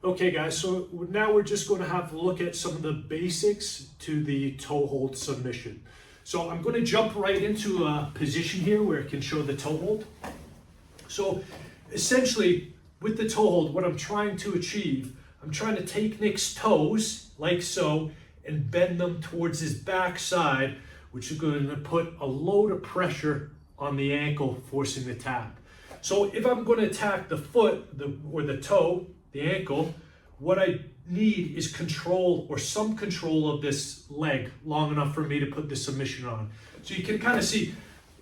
Okay guys, so now we're just going to have a look at some of the basics to the toe hold submission. So I'm going to jump right into a position here where it can show the toe hold. So essentially with the toe hold, what I'm trying to achieve, I'm trying to take Nick's toes like so and bend them towards his backside, which is going to put a load of pressure on the ankle, forcing the tap. So if I'm going to attack the foot or the toe, the ankle, what I need is control or some control of this leg long enough for me to put the submission on. So you can kind of see,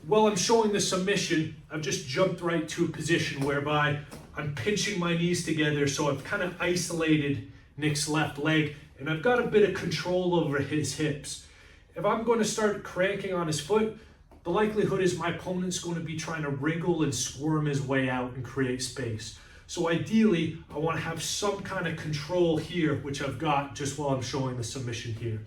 while I'm showing the submission, I've just jumped right to a position whereby I'm pinching my knees together, so I've kind of isolated Nick's left leg and I've got a bit of control over his hips. If I'm going to start cranking on his foot, the likelihood is my opponent's going to be trying to wriggle and squirm his way out and create space. So ideally, I want to have some kind of control here, which I've got just while I'm showing the submission here.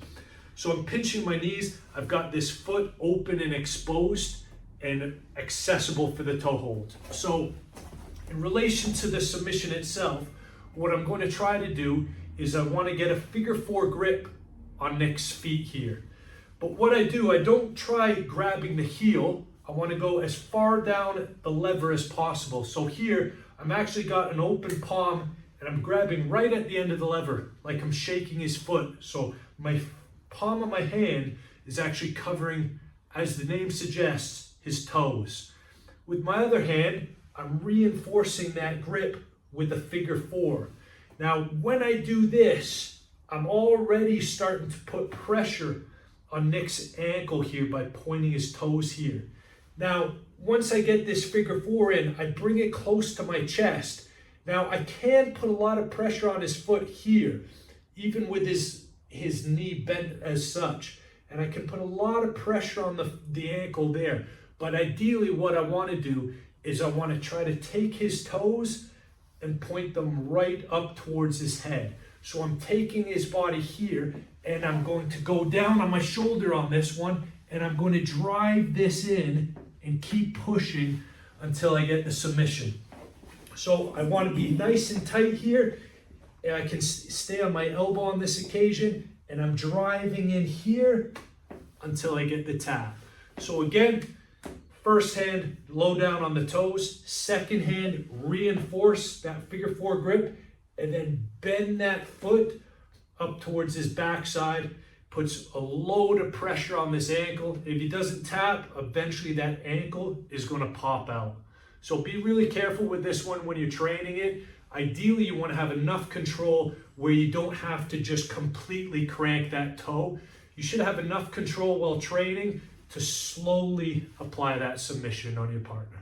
So I'm pinching my knees. I've got this foot open and exposed and accessible for the toe hold. So in relation to the submission itself, what I'm going to try to do is I want to get a figure 4 grip on Nick's feet here. But what I do, I don't try grabbing the heel. I want to go as far down the lever as possible. So here, I'm actually got an open palm and I'm grabbing right at the end of the lever, like I'm shaking his foot. So my palm of my hand is actually covering, as the name suggests, his toes. With my other hand, I'm reinforcing that grip with a figure 4. Now, when I do this, I'm already starting to put pressure on Nick's ankle here by pointing his toes here. Now, once I get this figure 4 in, I bring it close to my chest. Now, I can put a lot of pressure on his foot here, even with his knee bent as such. And I can put a lot of pressure on the ankle there. But ideally, what I want to do is I want to try to take his toes and point them right up towards his head. So I'm taking his body here and I'm going to go down on my shoulder on this one and I'm going to drive this in and keep pushing until I get the submission. So I want to be nice and tight here, and I can stay on my elbow on this occasion, and I'm driving in here until I get the tap. So again, first hand, low down on the toes. Second hand, reinforce that figure 4 grip, and then bend that foot up towards his backside. Puts a load of pressure on this ankle. If he doesn't tap, eventually that ankle is going to pop out. So be really careful with this one when you're training it. Ideally, you want to have enough control where you don't have to just completely crank that toe. You should have enough control while training to slowly apply that submission on your partner.